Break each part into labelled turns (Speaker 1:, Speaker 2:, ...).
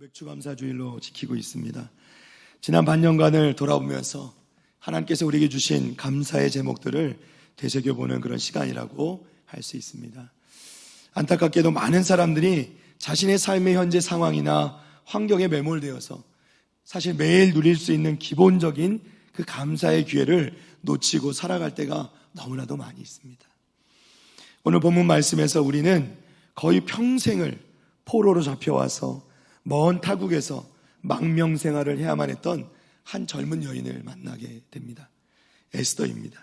Speaker 1: 맥주감사주일로 지키고 있습니다. 지난 반년간을 돌아보면서 하나님께서 우리에게 주신 감사의 제목들을 되새겨보는 그런 시간이라고 할 수 있습니다. 안타깝게도 많은 사람들이 자신의 삶의 현재 상황이나 환경에 매몰되어서 사실 매일 누릴 수 있는 기본적인 그 감사의 기회를 놓치고 살아갈 때가 너무나도 많이 있습니다. 오늘 본문 말씀에서 우리는 거의 평생을 포로로 잡혀와서 먼 타국에서 망명 생활을 해야만 했던 한 젊은 여인을 만나게 됩니다. 에스더입니다.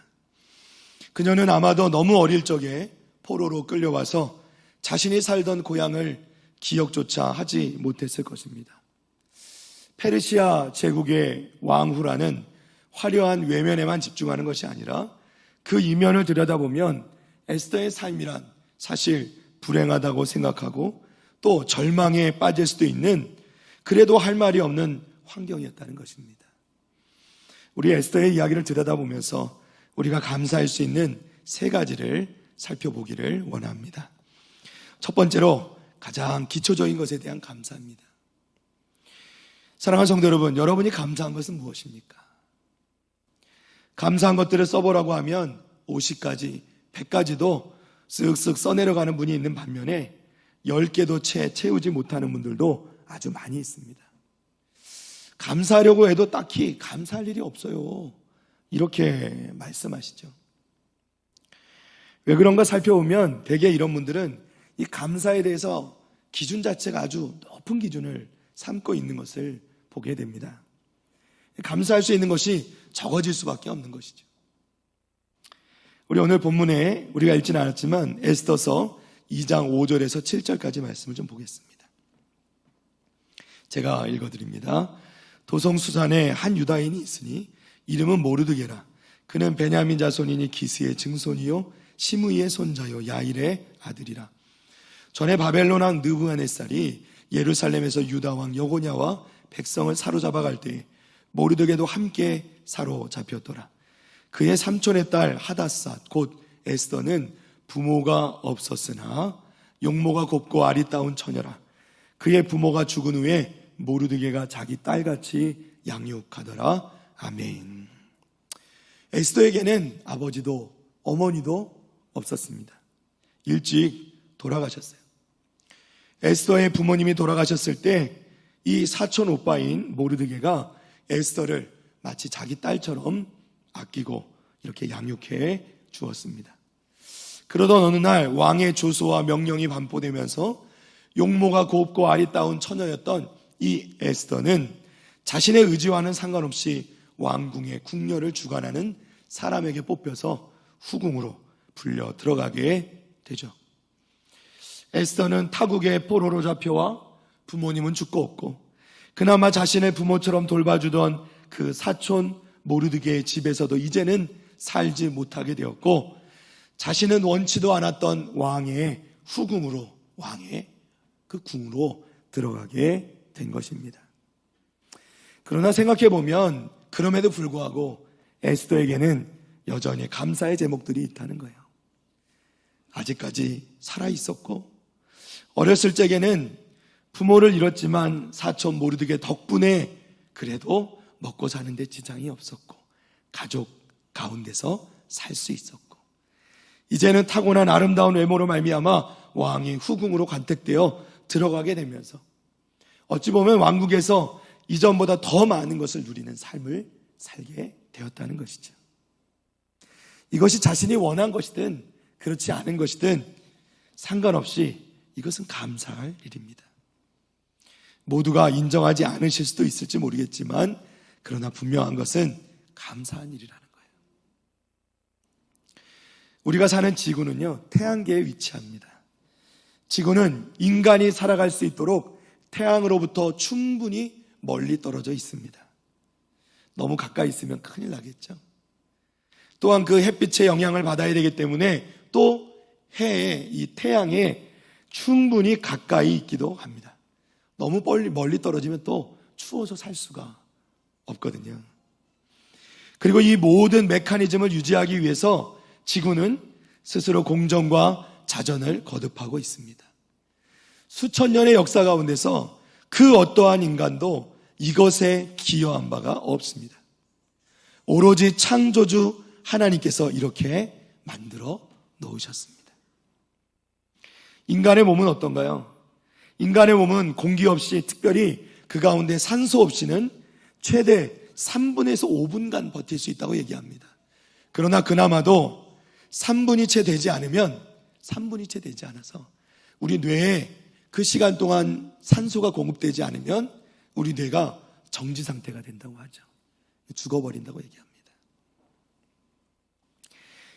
Speaker 1: 그녀는 아마도 너무 어릴 적에 포로로 끌려와서 자신이 살던 고향을 기억조차 하지 못했을 것입니다. 페르시아 제국의 왕후라는 화려한 외면에만 집중하는 것이 아니라 그 이면을 들여다보면 에스더의 삶이란 사실 불행하다고 생각하고 또 절망에 빠질 수도 있는, 그래도 할 말이 없는 환경이었다는 것입니다. 우리 에스더의 이야기를 들여다보면서 우리가 감사할 수 있는 세 가지를 살펴보기를 원합니다. 첫 번째로 가장 기초적인 것에 대한 감사입니다. 사랑하는 성도 여러분, 여러분이 감사한 것은 무엇입니까? 감사한 것들을 써보라고 하면 50가지, 100가지도 쓱쓱 써내려가는 분이 있는 반면에 10개도 채우지 못하는 분들도 아주 많이 있습니다. 감사하려고 해도 딱히 감사할 일이 없어요, 이렇게 말씀하시죠. 왜 그런가 살펴보면 대개 이런 분들은 이 감사에 대해서 기준 자체가 아주 높은 기준을 삼고 있는 것을 보게 됩니다. 감사할 수 있는 것이 적어질 수밖에 없는 것이죠. 우리 오늘 본문에 우리가 읽지는 않았지만 에스더서 2장 5절에서 7절까지 말씀을 좀 보겠습니다. 제가 읽어드립니다. 도성수산에 한 유다인이 있으니 이름은 모르드게라. 그는 베냐민 자손이니 기스의 증손이요 시므이의 손자요 야일의 아들이라. 전에 바벨론 왕 느부갓네살이 예루살렘에서 유다 왕 여고냐와 백성을 사로잡아갈 때에 모르드게도 함께 사로잡혔더라. 그의 삼촌의 딸 하닷삿 곧 에스더는 부모가 없었으나 용모가 곱고 아리따운 처녀라. 그의 부모가 죽은 후에 모르드게가 자기 딸같이 양육하더라. 아멘. 에스더에게는 아버지도 어머니도 없었습니다. 일찍 돌아가셨어요. 에스더의 부모님이 돌아가셨을 때 이 사촌 오빠인 모르드게가 에스더를 마치 자기 딸처럼 아끼고 이렇게 양육해 주었습니다. 그러던 어느 날 왕의 조소와 명령이 반포되면서 용모가 곱고 아리따운 처녀였던 이 에스더는 자신의 의지와는 상관없이 왕궁의 궁녀를 주관하는 사람에게 뽑혀서 후궁으로 불려 들어가게 되죠. 에스더는 타국의 포로로 잡혀와 부모님은 죽고 없고 그나마 자신의 부모처럼 돌봐주던 그 사촌 모르드게의 집에서도 이제는 살지 못하게 되었고 자신은 원치도 않았던 왕의 후궁으로, 왕의 그 궁으로 들어가게 된 것입니다. 그러나 생각해보면 그럼에도 불구하고 에스더에게는 여전히 감사의 제목들이 있다는 거예요. 아직까지 살아있었고 어렸을 적에는 부모를 잃었지만 사촌 모르드게 덕분에 그래도 먹고 사는데 지장이 없었고 가족 가운데서 살 수 있었고 이제는 타고난 아름다운 외모로 말미암아 왕의 후궁으로 간택되어 들어가게 되면서 어찌 보면 왕국에서 이전보다 더 많은 것을 누리는 삶을 살게 되었다는 것이죠. 이것이 자신이 원한 것이든 그렇지 않은 것이든 상관없이 이것은 감사할 일입니다. 모두가 인정하지 않으실 수도 있을지 모르겠지만 그러나 분명한 것은 감사한 일이라는 거예요. 우리가 사는 지구는요, 태양계에 위치합니다. 지구는 인간이 살아갈 수 있도록 태양으로부터 충분히 멀리 떨어져 있습니다. 너무 가까이 있으면 큰일 나겠죠. 또한 그 햇빛의 영향을 받아야 되기 때문에 또 해에, 이 태양에 충분히 가까이 있기도 합니다. 너무 멀리 떨어지면 또 추워서 살 수가 없거든요. 그리고 이 모든 메커니즘을 유지하기 위해서 지구는 스스로 공정과 자전을 거듭하고 있습니다. 수천 년의 역사 가운데서 그 어떠한 인간도 이것에 기여한 바가 없습니다. 오로지 창조주 하나님께서 이렇게 만들어 놓으셨습니다. 인간의 몸은 어떤가요? 인간의 몸은 공기 없이, 특별히 그 가운데 산소 없이는 최대 3분에서 5분간 버틸 수 있다고 얘기합니다. 그러나 그나마도 3분이 채 되지 않아서 우리 뇌에 그 시간 동안 산소가 공급되지 않으면 우리 뇌가 정지 상태가 된다고 하죠. 죽어버린다고 얘기합니다.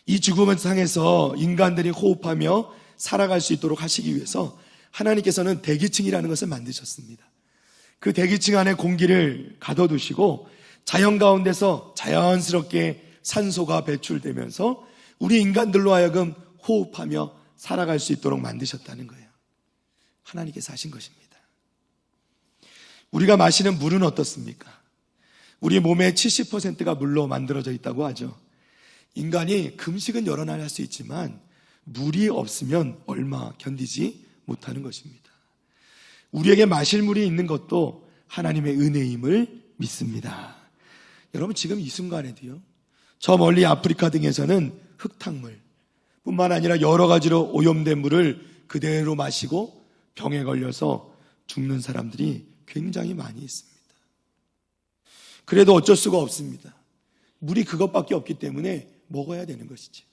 Speaker 1: 이 죽음을 상해서 인간들이 호흡하며 살아갈 수 있도록 하시기 위해서 하나님께서는 대기층이라는 것을 만드셨습니다. 그 대기층 안에 공기를 가둬두시고 자연 가운데서 자연스럽게 산소가 배출되면서 우리 인간들로 하여금 호흡하며 살아갈 수 있도록 만드셨다는 거예요. 하나님께서 하신 것입니다. 우리가 마시는 물은 어떻습니까? 우리 몸의 70%가 물로 만들어져 있다고 하죠. 인간이 금식은 여러 날 할 수 있지만 물이 없으면 얼마 견디지 못하는 것입니다. 우리에게 마실 물이 있는 것도 하나님의 은혜임을 믿습니다. 여러분, 지금 이 순간에도요, 저 멀리 아프리카 등에서는 흙탕물 뿐만 아니라 여러 가지로 오염된 물을 그대로 마시고 병에 걸려서 죽는 사람들이 굉장히 많이 있습니다. 그래도 어쩔 수가 없습니다. 물이 그것밖에 없기 때문에 먹어야 되는 것이지.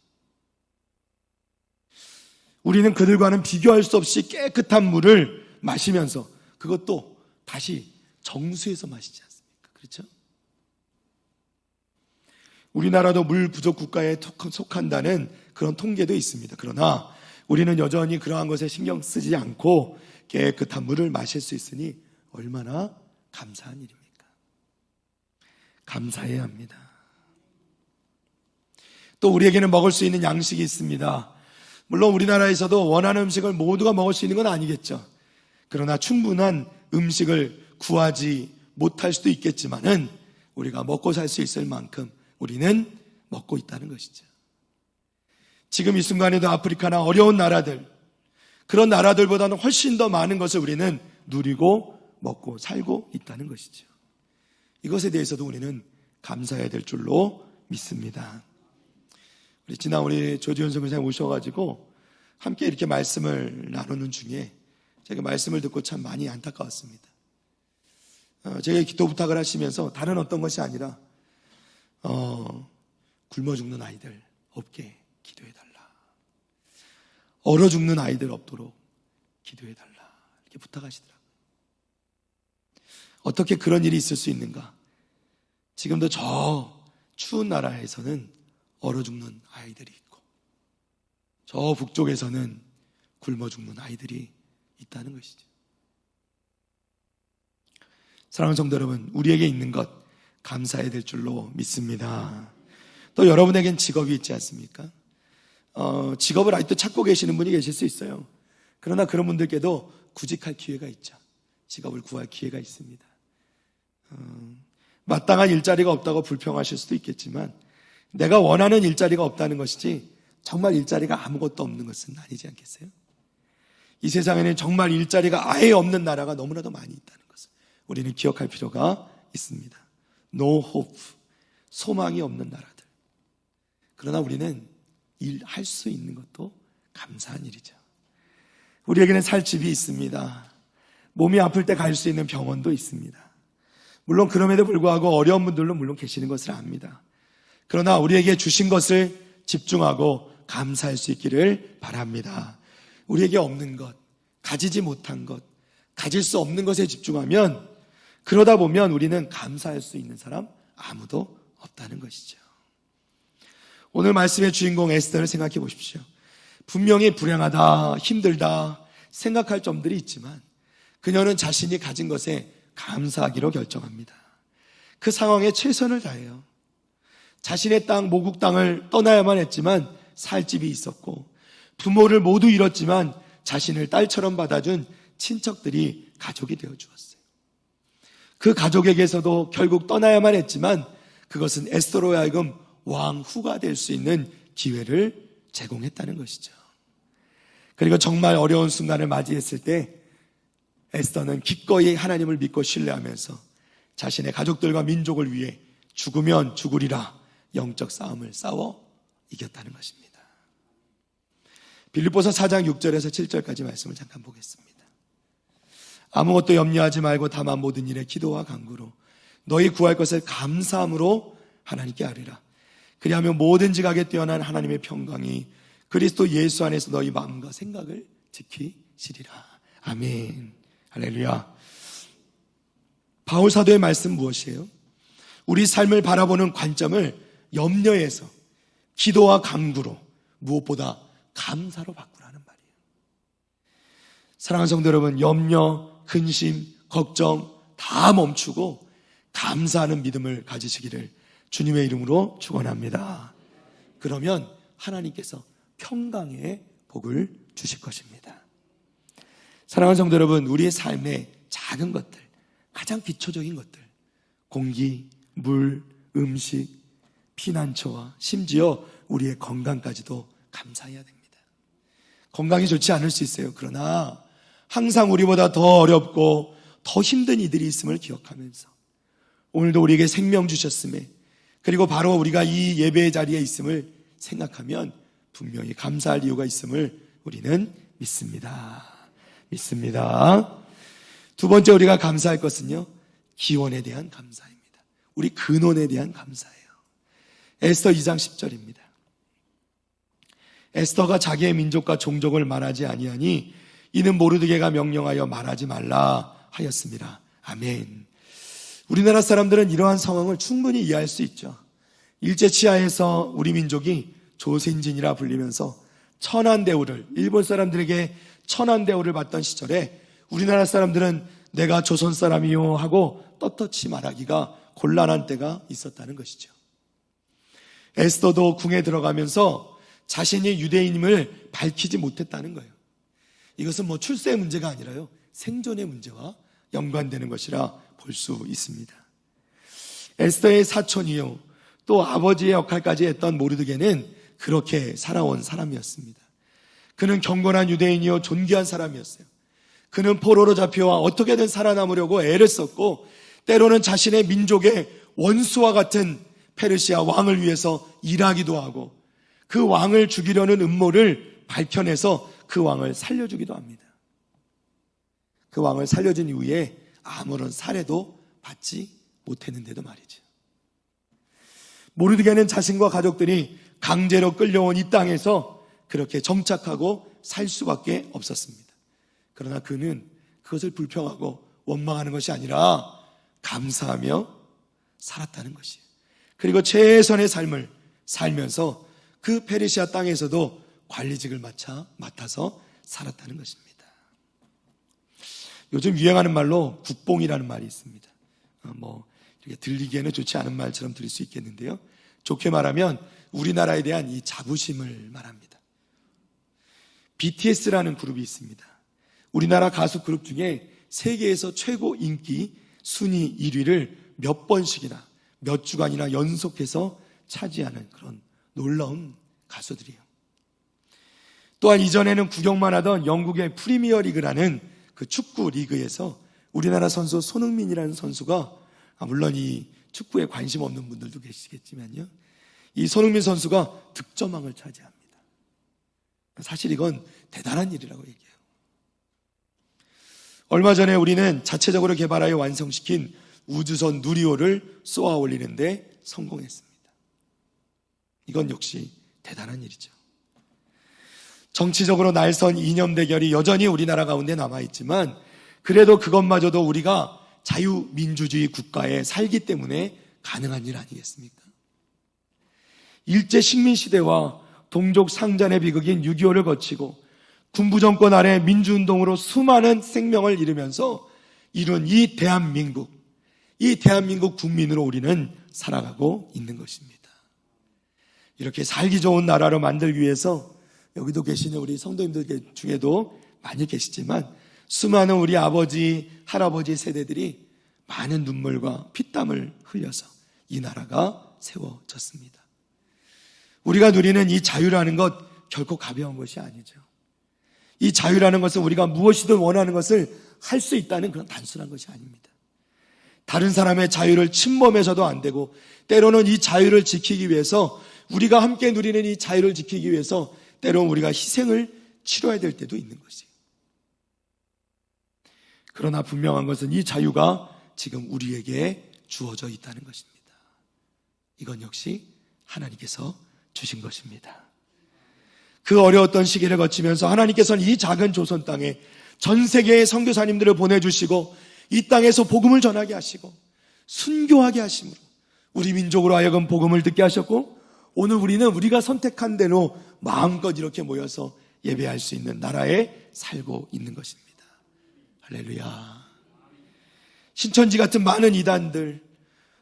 Speaker 1: 우리는 그들과는 비교할 수 없이 깨끗한 물을 마시면서 그것도 다시 정수해서 마시지 않습니까? 그렇죠? 우리나라도 물 부족 국가에 속한다는 그런 통계도 있습니다. 그러나 우리는 여전히 그러한 것에 신경 쓰지 않고 깨끗한 물을 마실 수 있으니 얼마나 감사한 일입니까? 감사해야 합니다. 또 우리에게는 먹을 수 있는 양식이 있습니다. 물론 우리나라에서도 원하는 음식을 모두가 먹을 수 있는 건 아니겠죠. 그러나 충분한 음식을 구하지 못할 수도 있겠지만은 우리가 먹고 살 수 있을 만큼 우리는 먹고 있다는 것이죠. 지금 이 순간에도 아프리카나 어려운 나라들, 그런 나라들보다는 훨씬 더 많은 것을 우리는 누리고 먹고 살고 있다는 것이죠. 이것에 대해서도 우리는 감사해야 될 줄로 믿습니다. 우리 조지현 선교사님 오셔가지고 함께 이렇게 말씀을 나누는 중에 제가 말씀을 듣고 참 많이 안타까웠습니다. 제가 기도 부탁을 하시면서 다른 어떤 것이 아니라 굶어 죽는 아이들 없게 기도해달라. 얼어 죽는 아이들 없도록 기도해달라. 이렇게 부탁하시더라고요. 어떻게 그런 일이 있을 수 있는가? 지금도 저 추운 나라에서는 얼어 죽는 아이들이 있고 저 북쪽에서는 굶어 죽는 아이들이 있다는 것이죠. 사랑하는 성도 여러분, 우리에게 있는 것 감사해야 될 줄로 믿습니다. 또 여러분에겐 직업이 있지 않습니까? 직업을 아직도 찾고 계시는 분이 계실 수 있어요. 그러나 그런 분들께도 구직할 기회가 있죠. 직업을 구할 기회가 있습니다. 마땅한 일자리가 없다고 불평하실 수도 있겠지만 내가 원하는 일자리가 없다는 것이지 정말 일자리가 아무것도 없는 것은 아니지 않겠어요? 이 세상에는 정말 일자리가 아예 없는 나라가 너무나도 많이 있다는 것을 우리는 기억할 필요가 있습니다. No hope, 소망이 없는 나라들. 그러나 우리는 일할 수 있는 것도 감사한 일이죠. 우리에게는 살 집이 있습니다. 몸이 아플 때 갈 수 있는 병원도 있습니다. 물론 그럼에도 불구하고 어려운 분들도 물론 계시는 것을 압니다. 그러나 우리에게 주신 것을 집중하고 감사할 수 있기를 바랍니다. 우리에게 없는 것, 가지지 못한 것, 가질 수 없는 것에 집중하면 그러다 보면 우리는 감사할 수 있는 사람 아무도 없다는 것이죠. 오늘 말씀의 주인공 에스더를 생각해 보십시오. 분명히 불행하다, 힘들다 생각할 점들이 있지만 그녀는 자신이 가진 것에 감사하기로 결정합니다. 그 상황에 최선을 다해요. 자신의 땅, 모국 땅을 떠나야만 했지만 살 집이 있었고 부모를 모두 잃었지만 자신을 딸처럼 받아준 친척들이 가족이 되어 주었어요. 그 가족에게서도 결국 떠나야만 했지만 그것은 에스더로 하여금 왕후가 될 수 있는 기회를 제공했다는 것이죠. 그리고 정말 어려운 순간을 맞이했을 때 에스더는 기꺼이 하나님을 믿고 신뢰하면서 자신의 가족들과 민족을 위해 죽으면 죽으리라 영적 싸움을 싸워 이겼다는 것입니다. 빌립보서 4장 6절에서 7절까지 말씀을 잠깐 보겠습니다. 아무것도 염려하지 말고 다만 모든 일에 기도와 간구로 너희 구할 것을 감사함으로 하나님께 아뢰라. 그리하면 모든 지각에 뛰어난 하나님의 평강이 그리스도 예수 안에서 너희 마음과 생각을 지키시리라. 아멘. 할렐루야. 바울 사도의 말씀 무엇이에요? 우리 삶을 바라보는 관점을 염려해서 기도와 간구로 무엇보다 감사로 바꾸라는 말이에요. 사랑하는 성도 여러분, 염려, 근심, 걱정 다 멈추고 감사하는 믿음을 가지시기를 주님의 이름으로 축원합니다. 그러면 하나님께서 평강의 복을 주실 것입니다. 사랑하는 성도 여러분, 우리의 삶의 작은 것들, 가장 기초적인 것들, 공기, 물, 음식, 피난처와 심지어 우리의 건강까지도 감사해야 됩니다. 건강이 좋지 않을 수 있어요. 그러나 항상 우리보다 더 어렵고 더 힘든 이들이 있음을 기억하면서 오늘도 우리에게 생명 주셨음에, 그리고 바로 우리가 이 예배의 자리에 있음을 생각하면 분명히 감사할 이유가 있음을 우리는 믿습니다. 두 번째 우리가 감사할 것은요, 기원에 대한 감사입니다. 우리 근원에 대한 감사예요. 에스더 2장 10절입니다. 에스더가 자기의 민족과 종족을 말하지 아니하니 이는 모르드게가 명령하여 말하지 말라 하였습니다. 아멘. 우리나라 사람들은 이러한 상황을 충분히 이해할 수 있죠. 일제치하에서 우리 민족이 조센진이라 불리면서 천안대우를, 일본 사람들에게 천안대우를 받던 시절에 우리나라 사람들은 내가 조선 사람이요 하고 떳떳이 말하기가 곤란한 때가 있었다는 것이죠. 에스더도 궁에 들어가면서 자신이 유대인임을 밝히지 못했다는 거예요. 이것은 출세의 문제가 아니라요, 생존의 문제와 연관되는 것이라 볼 수 있습니다. 에스더의 사촌이요, 또 아버지의 역할까지 했던 모르드게는 그렇게 살아온 사람이었습니다. 그는 경건한 유대인이요, 존귀한 사람이었어요. 그는 포로로 잡혀와 어떻게든 살아남으려고 애를 썼고, 때로는 자신의 민족의 원수와 같은 페르시아 왕을 위해서 일하기도 하고, 그 왕을 죽이려는 음모를 밝혀내서 그 왕을 살려주기도 합니다. 그 왕을 살려준 이후에 아무런 살해도 받지 못했는데도 말이죠. 모르드게는 자신과 가족들이 강제로 끌려온 이 땅에서 그렇게 정착하고 살 수밖에 없었습니다. 그러나 그는 그것을 불평하고 원망하는 것이 아니라 감사하며 살았다는 것이에요. 그리고 최선의 삶을 살면서 그 페르시아 땅에서도 관리직을 맡아서 살았다는 것입니다. 요즘 유행하는 말로 국뽕이라는 말이 있습니다. 이렇게 들리기에는 좋지 않은 말처럼 들릴 수 있겠는데요, 좋게 말하면 우리나라에 대한 이 자부심을 말합니다. BTS라는 그룹이 있습니다. 우리나라 가수 그룹 중에 세계에서 최고 인기 순위 1위를 몇 번씩이나 몇 주간이나 연속해서 차지하는 그런 놀라운 가수들이에요. 또한 이전에는 구경만 하던 영국의 프리미어 리그라는 그 축구 리그에서 우리나라 선수 손흥민이라는 선수가, 물론 이 축구에 관심 없는 분들도 계시겠지만요, 이 손흥민 선수가 득점왕을 차지합니다. 사실 이건 대단한 일이라고 얘기해요. 얼마 전에 우리는 자체적으로 개발하여 완성시킨 우주선 누리호를 쏘아 올리는데 성공했습니다. 이건 역시 대단한 일이죠. 정치적으로 날선 이념 대결이 여전히 우리나라 가운데 남아있지만, 그래도 그것마저도 우리가 자유민주주의 국가에 살기 때문에 가능한 일 아니겠습니까? 일제 식민시대와 동족 상잔의 비극인 6.25를 거치고 군부정권 아래 민주운동으로 수많은 생명을 잃으면서 이룬 이 대한민국 국민으로 우리는 살아가고 있는 것입니다. 이렇게 살기 좋은 나라로 만들기 위해서 여기도 계시는 우리 성도님들 중에도 많이 계시지만 수많은 우리 아버지, 할아버지 세대들이 많은 눈물과 피땀을 흘려서 이 나라가 세워졌습니다. 우리가 누리는 이 자유라는 것 결코 가벼운 것이 아니죠. 이 자유라는 것은 우리가 무엇이든 원하는 것을 할 수 있다는 그런 단순한 것이 아닙니다. 다른 사람의 자유를 침범해서도 안 되고, 때로는 이 자유를 지키기 위해서, 우리가 함께 누리는 이 자유를 지키기 위해서 때로는 우리가 희생을 치러야 될 때도 있는 것이에요. 그러나 분명한 것은 이 자유가 지금 우리에게 주어져 있다는 것입니다. 이건 역시 하나님께서 주신 것입니다. 그 어려웠던 시기를 거치면서 하나님께서는 이 작은 조선 땅에 전 세계의 선교사님들을 보내주시고 이 땅에서 복음을 전하게 하시고 순교하게 하심으로 우리 민족으로 하여금 복음을 듣게 하셨고, 오늘 우리는 우리가 선택한 대로 마음껏 이렇게 모여서 예배할 수 있는 나라에 살고 있는 것입니다. 할렐루야. 신천지 같은 많은 이단들,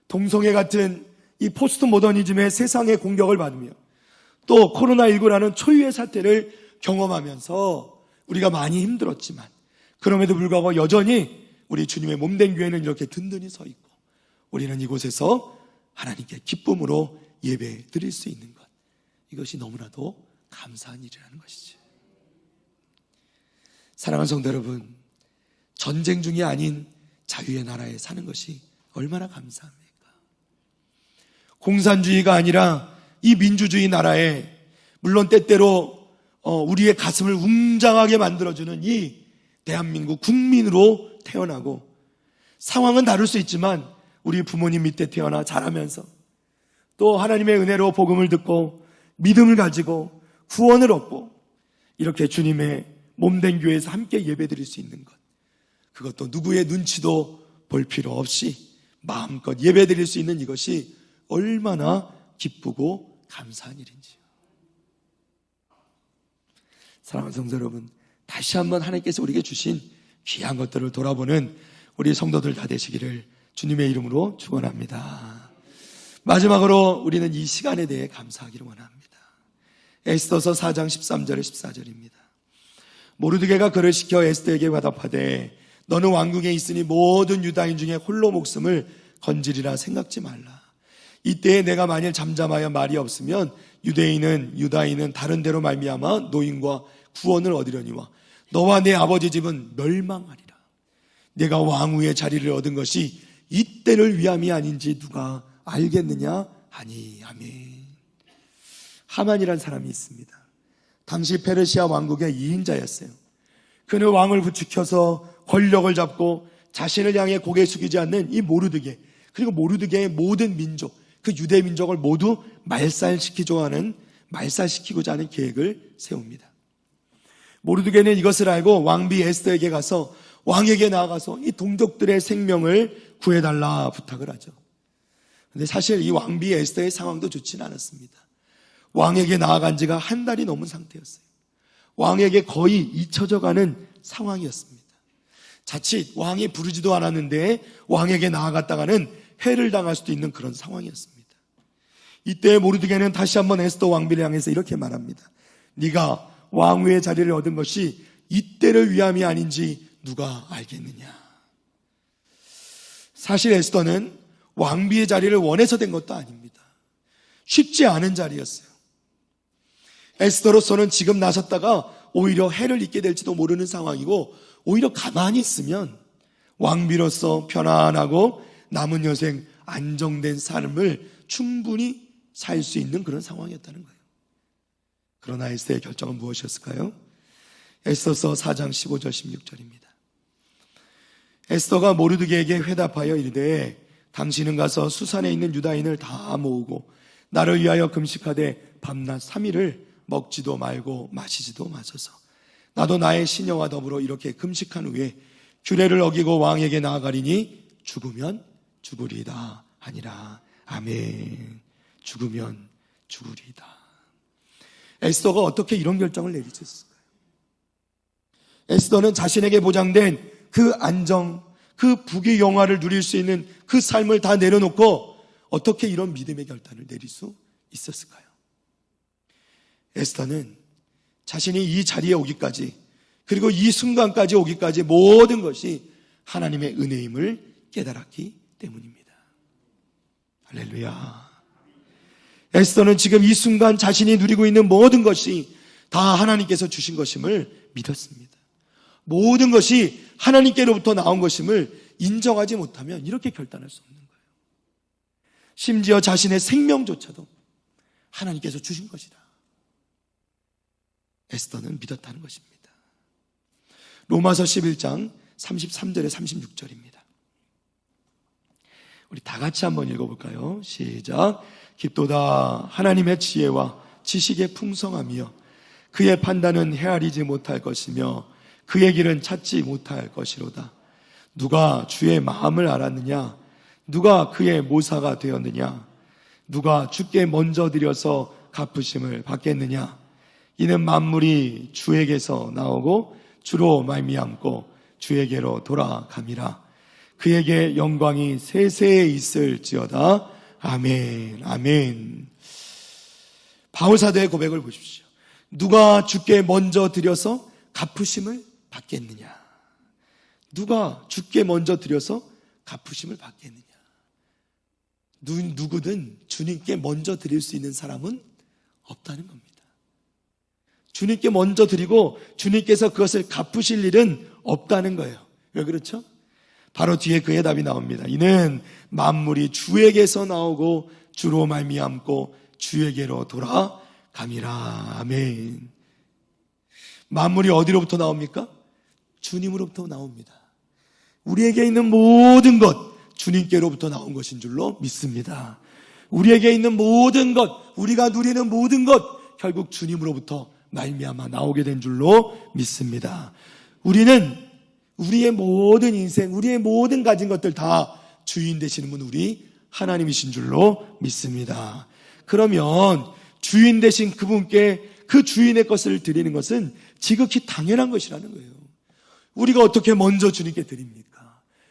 Speaker 1: 동성애 같은 이 포스트 모더니즘의 세상의 공격을 받으며 또 코로나19라는 초유의 사태를 경험하면서 우리가 많이 힘들었지만, 그럼에도 불구하고 여전히 우리 주님의 몸된 교회는 이렇게 든든히 서 있고, 우리는 이곳에서 하나님께 기쁨으로 예배 드릴 수 있는 것, 이것이 너무나도 감사한 일이라는 것이죠. 사랑하는 성도 여러분, 전쟁 중이 아닌 자유의 나라에 사는 것이 얼마나 감사합니까? 공산주의가 아니라 이 민주주의 나라에, 물론 때때로 우리의 가슴을 웅장하게 만들어주는 이 대한민국 국민으로 태어나고, 상황은 다를 수 있지만 우리 부모님 밑에 태어나 자라면서 또 하나님의 은혜로 복음을 듣고 믿음을 가지고 구원을 얻고 이렇게 주님의 몸된 교회에서 함께 예배드릴 수 있는 것, 그것도 누구의 눈치도 볼 필요 없이 마음껏 예배드릴 수 있는 이것이 얼마나 기쁘고 감사한 일인지요. 사랑하는 성도 여러분, 다시 한번 하나님께서 우리에게 주신 귀한 것들을 돌아보는 우리 성도들 다 되시기를 주님의 이름으로 축원합니다. 마지막으로 우리는 이 시간에 대해 감사하기를 원합니다. 에스더서 4장 13절에 14절입니다. 모르드게가 그를 시켜 에스더에게 화답하되 너는 왕궁에 있으니 모든 유다인 중에 홀로 목숨을 건지리라 생각지 말라. 이때에 내가 만일 잠잠하여 말이 없으면 유다인은 다른 데로 말미암아 노임과 구원을 얻으려니와 너와 내 아버지 집은 멸망하리라. 내가 왕후의 자리를 얻은 것이 이때를 위함이 아닌지 누가 알겠느냐 하니. 아멘. 하만이란 사람이 있습니다. 당시 페르시아 왕국의 2인자였어요. 그는 왕을 부추겨서 권력을 잡고 자신을 향해 고개 숙이지 않는 이 모르드게, 그리고 모르드게의 모든 민족, 그 유대 민족을 모두 말살시키고자 하는 계획을 세웁니다. 모르드게는 이것을 알고 왕비 에스더에게 가서 왕에게 나아가서 이 동족들의 생명을 구해달라 부탁을 하죠. 그런데 사실 이 왕비 에스더의 상황도 좋지는 않았습니다. 왕에게 나아간 지가 한 달이 넘은 상태였어요. 왕에게 거의 잊혀져가는 상황이었습니다. 자칫 왕이 부르지도 않았는데 왕에게 나아갔다가는 해를 당할 수도 있는 그런 상황이었습니다. 이때 모르드게는 다시 한번 에스더 왕비를 향해서 이렇게 말합니다. 네가 왕후의 자리를 얻은 것이 이때를 위함이 아닌지 누가 알겠느냐. 사실 에스더는 왕비의 자리를 원해서 된 것도 아닙니다. 쉽지 않은 자리였어요. 에스더로서는 지금 나섰다가 오히려 해를 입게 될지도 모르는 상황이고, 오히려 가만히 있으면 왕비로서 편안하고 남은 여생 안정된 삶을 충분히 살 수 있는 그런 상황이었다는 거예요. 그러나 에스더의 결정은 무엇이었을까요? 에스더서 4장 15절 16절입니다. 에스더가 모르드게에게 회답하여 이르되 당신은 가서 수산에 있는 유다인을 다 모으고 나를 위하여 금식하되 밤낮 3일을 먹지도 말고 마시지도 마소서. 나도 나의 시녀와 더불어 이렇게 금식한 후에 규례를 어기고 왕에게 나아가리니 죽으면 죽으리이다 하니라. 아멘. 죽으면 죽으리이다. 에스더가 어떻게 이런 결정을 내리셨을까요? 에스더는 자신에게 보장된 그 안정, 그 부귀 영화를 누릴 수 있는 그 삶을 다 내려놓고 어떻게 이런 믿음의 결단을 내릴 수 있었을까요? 에스더는 자신이 이 자리에 오기까지, 그리고 이 순간까지 오기까지 모든 것이 하나님의 은혜임을 깨달았기 때문입니다. 할렐루야. 에스더는 지금 이 순간 자신이 누리고 있는 모든 것이 다 하나님께서 주신 것임을 믿었습니다. 모든 것이 하나님께로부터 나온 것임을 인정하지 못하면 이렇게 결단할 수 없는 거예요. 심지어 자신의 생명조차도 하나님께서 주신 것이다. 에스더는 믿었다는 것입니다. 로마서 11장 33절에 36절입니다. 우리 다 같이 한번 읽어볼까요? 시작. 깊도다 하나님의 지혜와 지식의 풍성함이여 그의 판단은 헤아리지 못할 것이며 그의 길은 찾지 못할 것이로다. 누가 주의 마음을 알았느냐? 누가 그의 모사가 되었느냐? 누가 주께 먼저 드려서 갚으심을 받겠느냐? 이는 만물이 주에게서 나오고 주로 말미암고 주에게로 돌아감이라. 그에게 영광이 세세에 있을지어다. 아멘. 아멘. 바울사도의 고백을 보십시오. 누가 주께 먼저 드려서 갚으심을 받겠느냐? 누가 주께 먼저 드려서 갚으심을 받겠느냐? 누구든 주님께 먼저 드릴 수 있는 사람은 없다는 겁니다. 주님께 먼저 드리고 주님께서 그것을 갚으실 일은 없다는 거예요. 왜 그렇죠? 바로 뒤에 그의 답이 나옵니다. 이는 만물이 주에게서 나오고 주로 말미암고 주에게로 돌아감이라. 아멘. 만물이 어디로부터 나옵니까? 주님으로부터 나옵니다. 우리에게 있는 모든 것 주님께로부터 나온 것인 줄로 믿습니다. 우리에게 있는 모든 것, 우리가 누리는 모든 것 결국 주님으로부터 말미암아 나오게 된 줄로 믿습니다. 우리는 우리의 모든 인생, 우리의 모든 가진 것들 다 주인 되시는 분 우리 하나님이신 줄로 믿습니다. 그러면 주인 되신 그분께 그 주인의 것을 드리는 것은 지극히 당연한 것이라는 거예요. 우리가 어떻게 먼저 주님께 드립니까?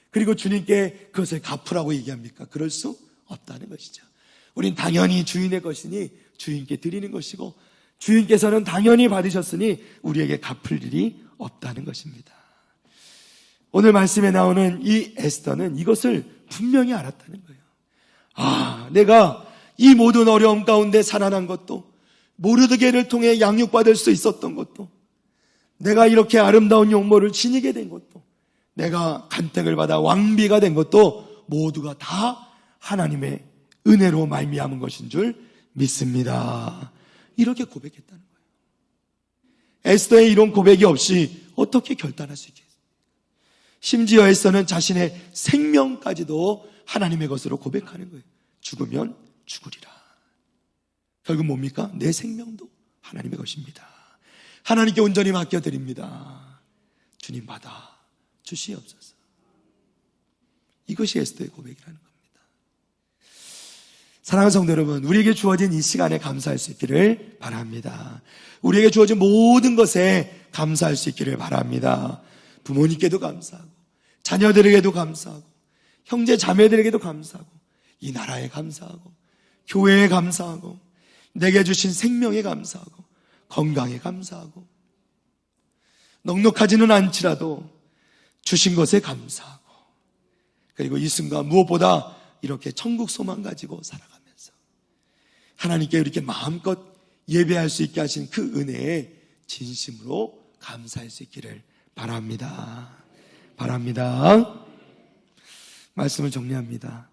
Speaker 1: 그리고 주님께 그것을 갚으라고 얘기합니까? 그럴 수 없다는 것이죠. 우린 당연히 주인의 것이니 주인께 드리는 것이고 주인께서는 당연히 받으셨으니 우리에게 갚을 일이 없다는 것입니다. 오늘 말씀에 나오는 이 에스더는 이것을 분명히 알았다는 거예요. 아, 내가 이 모든 어려움 가운데 살아난 것도 모르드게를 통해 양육받을 수 있었던 것도 내가 이렇게 아름다운 용모를 지니게 된 것도 내가 간택을 받아 왕비가 된 것도 모두가 다 하나님의 은혜로 말미암은 것인 줄 믿습니다. 이렇게 고백했다는 거예요. 에스더의 이런 고백이 없이 어떻게 결단할 수 있겠어요? 심지어 에스더는 자신의 생명까지도 하나님의 것으로 고백하는 거예요. 죽으면 죽으리라. 결국 뭡니까? 내 생명도 하나님의 것입니다. 하나님께 온전히 맡겨드립니다. 주님 받아 주시옵소서. 이것이 에스더의 고백이라는 겁니다. 사랑하는 성도 여러분, 우리에게 주어진 이 시간에 감사할 수 있기를 바랍니다. 우리에게 주어진 모든 것에 감사할 수 있기를 바랍니다. 부모님께도 감사하고 자녀들에게도 감사하고 형제 자매들에게도 감사하고 이 나라에 감사하고 교회에 감사하고 내게 주신 생명에 감사하고 건강에 감사하고 넉넉하지는 않지라도 주신 것에 감사하고 그리고 이 순간 무엇보다 이렇게 천국 소망 가지고 살아가면서 하나님께 이렇게 마음껏 예배할 수 있게 하신 그 은혜에 진심으로 감사할 수 있기를 바랍니다. 말씀을 정리합니다.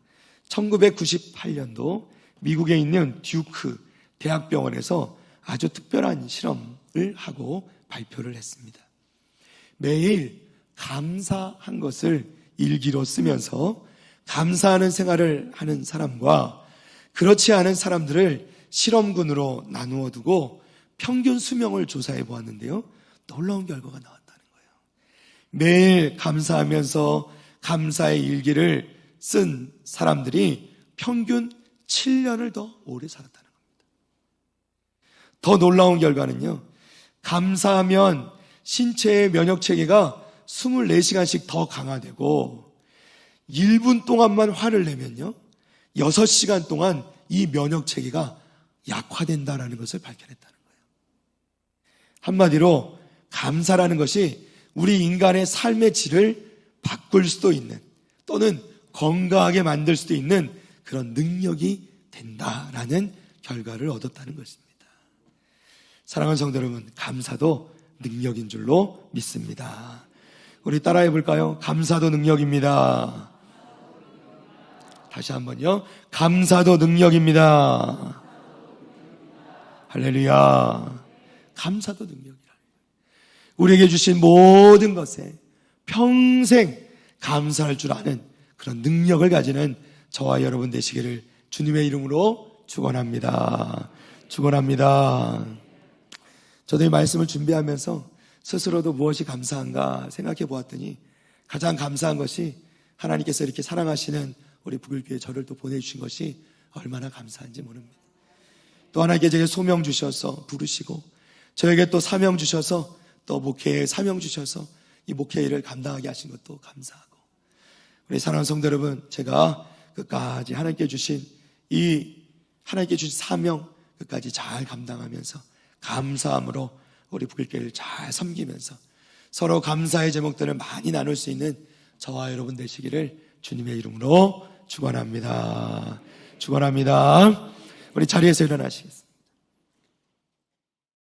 Speaker 1: 1998년도 미국에 있는 듀크 대학병원에서 아주 특별한 실험을 하고 발표를 했습니다. 매일 감사한 것을 일기로 쓰면서 감사하는 생활을 하는 사람과 그렇지 않은 사람들을 실험군으로 나누어 두고 평균 수명을 조사해 보았는데요. 놀라운 결과가 나왔다는 거예요. 매일 감사하면서 감사의 일기를 쓴 사람들이 평균 7년을 더 오래 살았다는 겁니다. 더 놀라운 결과는요. 감사하면 신체의 면역체계가 24시간씩 더 강화되고 1분 동안만 화를 내면요 6시간 동안 이 면역체계가 약화된다는 것을 밝혀냈다는 거예요. 한마디로 감사라는 것이 우리 인간의 삶의 질을 바꿀 수도 있는 또는 건강하게 만들 수도 있는 그런 능력이 된다라는 결과를 얻었다는 것입니다. 사랑하는 성도 여러분, 감사도 능력인 줄로 믿습니다. 우리 따라해 볼까요? 감사도 능력입니다. 다시 한번요. 감사도 능력입니다. 할렐루야. 감사도 능력이라. 우리에게 주신 모든 것에 평생 감사할 줄 아는 그런 능력을 가지는 저와 여러분 되시기를 주님의 이름으로 축원합니다. 축원합니다. 저도 이 말씀을 준비하면서 스스로도 무엇이 감사한가 생각해 보았더니 가장 감사한 것이 하나님께서 이렇게 사랑하시는 우리 북을교회 저를 또 보내주신 것이 얼마나 감사한지 모릅니다. 또 하나님께 제게 소명 주셔서 부르시고 저에게 또 사명 주셔서 또 목회에 사명 주셔서 이 목회 일을 감당하게 하신 것도 감사하고, 우리 사랑하는 성도 여러분, 제가 끝까지 하나님께 주신 사명 끝까지 잘 감당하면서 감사함으로 우리 북일교회를 잘 섬기면서 서로 감사의 제목들을 많이 나눌 수 있는 저와 여러분 되시기를 주님의 이름으로 축원합니다. 축원합니다. 우리 자리에서 일어나시겠습니다.